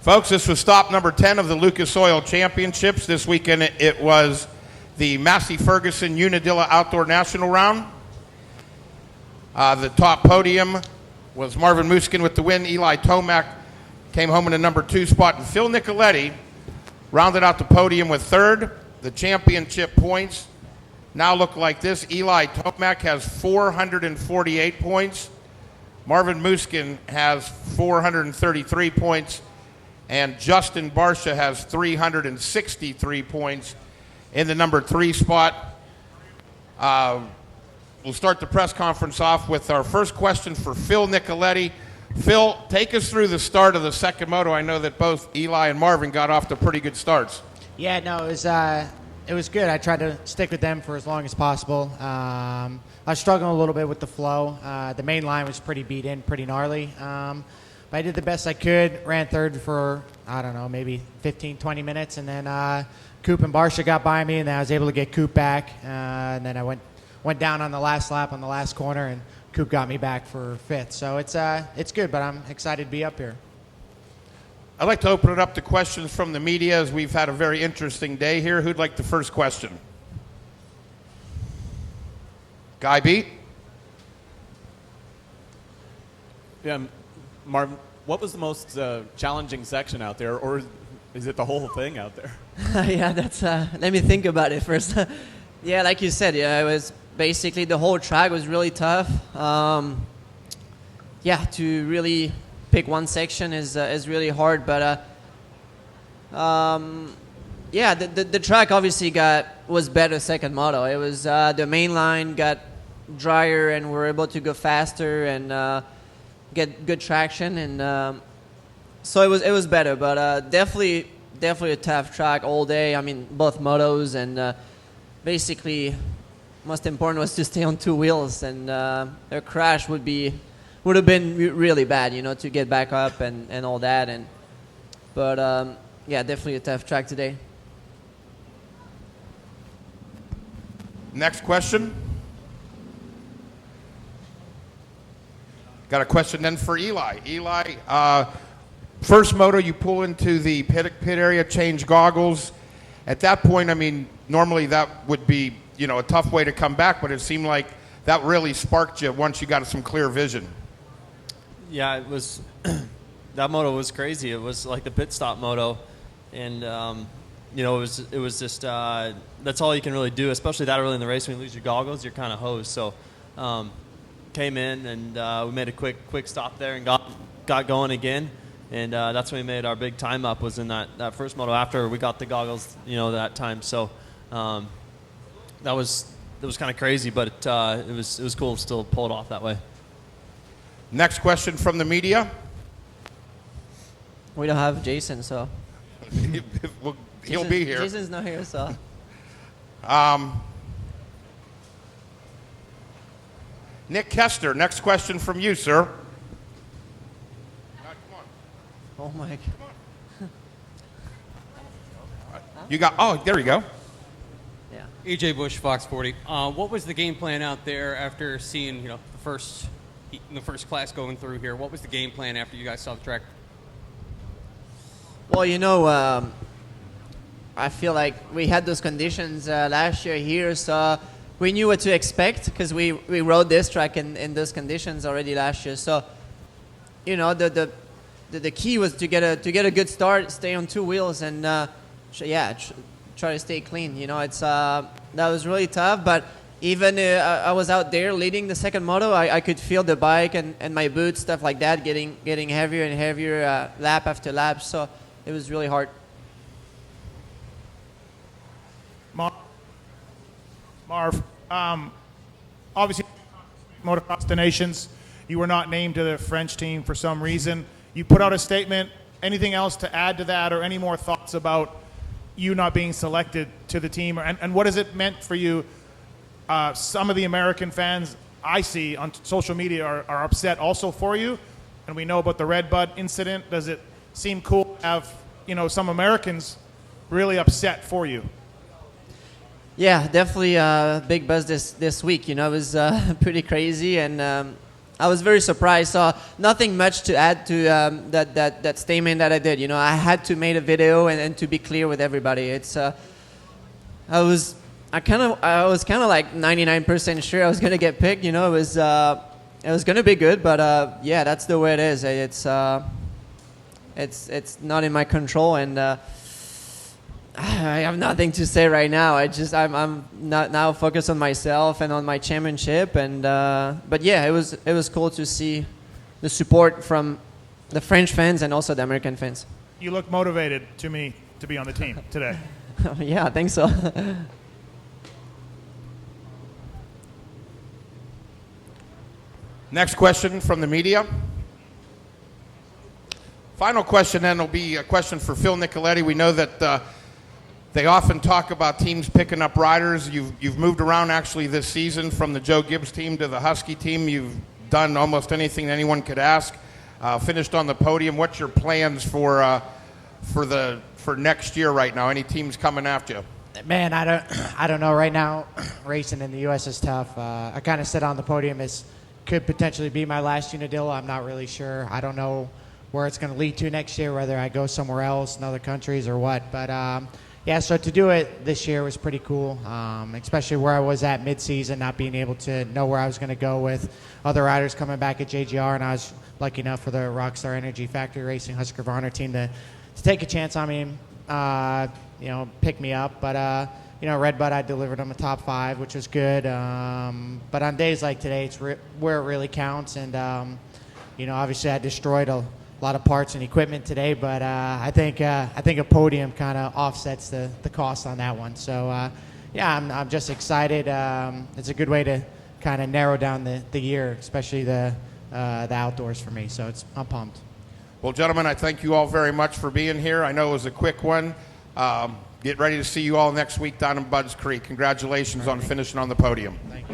Folks, this was stop number 10 of the Lucas Oil Championships. This weekend it was the Massey Ferguson Unadilla Outdoor National Round. The top podium was Marvin Musquin with the win. Eli Tomac came home in the number 2 spot. And Phil Nicoletti rounded out the podium with third. The championship points now look like this. Eli Tomac has 448 points. Marvin Musquin has 433 points. And Justin Barsha has 363 points in the number 3 spot. We'll start the press conference off with our first question for Phil Nicoletti. Phil, take us through the start of the second moto. I know that both Eli and Marvin got off to pretty good starts. Yeah, no, it was good. I tried to stick with them for as long as possible. I was struggling a little bit with the flow. The main line was pretty beat in, pretty gnarly. But I did the best I could, ran third for, I don't know, maybe 15, 20 minutes. And then Coop and Barsha got by me, and then I was able to get Coop back. And then I went down on the last lap on the last corner, and Coop got me back for 5th. So it's good, but I'm excited to be up here. I'd like to open it up to questions from the media, as we've had a very interesting day here. Who'd like the first question? Guy B? Yeah, Marvin, what was the most challenging section out there, or is it the whole thing out there? Yeah, that's. Let me think about it first. Yeah, like you said, yeah, it was basically the whole track was really tough. Yeah, to really pick one section is really hard, but yeah, the track obviously was better second moto. It was the main line got drier, and we're able to go faster and get good traction, and so it was better, but definitely a tough track all day. I mean, both motos, and basically most important was to stay on 2 wheels, and a crash would have been really bad, to get back up and all that, but yeah, definitely a tough track today. Next question. Got a question then for Eli. Eli, first moto you pull into the pit area, change goggles. At that point, I mean, normally that would be, a tough way to come back, but it seemed like that really sparked you once you got some clear vision. Yeah, it was. That moto was crazy. It was like the pit stop moto, and it was just that's all you can really do, especially that early in the race. When you lose your goggles, you're kind of hosed. So. Came in, and we made a quick stop there and got going again, and that's when we made our big time up, was in that first moto after we got the goggles that time. So that was kind of crazy, but it was cool to still pull it off that way. Next question from the media. We don't have Jason, so he'll be here. Jason's not here, so Nick Kester, next question from you, sir. Oh my God. You got, there you go. Yeah. AJ Bush, Fox 40. What was the game plan out there after seeing, the first class going through here? What was the game plan after you guys saw the track? Well, I feel like we had those conditions last year here, so we knew what to expect because we rode this track in those conditions already last year. So, the key was to get a good start, stay on 2 wheels, and try to stay clean. That was really tough. But even I was out there leading the second moto, I could feel the bike and my boots, stuff like that, getting heavier and heavier lap after lap. So it was really hard. Marv, obviously, Motocross the Nations, you were not named to the French team for some reason. You put out a statement. Anything else to add to that, or any more thoughts about you not being selected to the team? And what has it meant for you? Some of the American fans I see on social media are upset also for you, and we know about the Red Bud incident. Does it seem cool to have some Americans really upset for you? Yeah, definitely a big buzz this week. It was pretty crazy, and I was very surprised. So nothing much to add to that statement that I did. You know, I had to make a video and to be clear with everybody. It's I was kind of like 99% sure I was gonna get picked. You know, it was gonna be good, but yeah, that's the way it is. It's not in my control, and I have nothing to say right now. I'm not now focused on myself and on my championship, and but yeah, it was cool to see the support from the French fans and also the American fans. You look motivated to me to be on the team today. Yeah, I think so. Next question from the media. Final question then will be a question for Phil Nicoletti. We know that they often talk about teams picking up riders. You've moved around actually this season from the Joe Gibbs team to the Husky team. You've done almost anything anyone could ask. Finished on the podium. What's your plans for next year right now? Any teams coming after you? Man, I don't know. Right now, racing in the U.S. is tough. I kind of sit on the podium as could potentially be my last Unadilla. I'm not really sure. I don't know where it's going to lead to next year, whether I go somewhere else in other countries or what. But yeah, so to do it this year was pretty cool, especially where I was at mid-season, not being able to know where I was going to go with other riders coming back at JGR, and I was lucky enough for the Rockstar Energy Factory Racing Husker Varner team to take a chance on me, pick me up. But Red Bud, I delivered them a top 5, which was good. But on days like today, it's where it really counts. And, obviously I destroyed a lot of parts and equipment today, but I think a podium kind of offsets the cost on that one. So, yeah, I'm just excited. It's a good way to kind of narrow down the year, especially the outdoors for me. So I'm pumped. Well, gentlemen, I thank you all very much for being here. I know it was a quick one. Get ready to see you all next week down in Budds Creek. Congratulations on finishing on the podium. Thank you.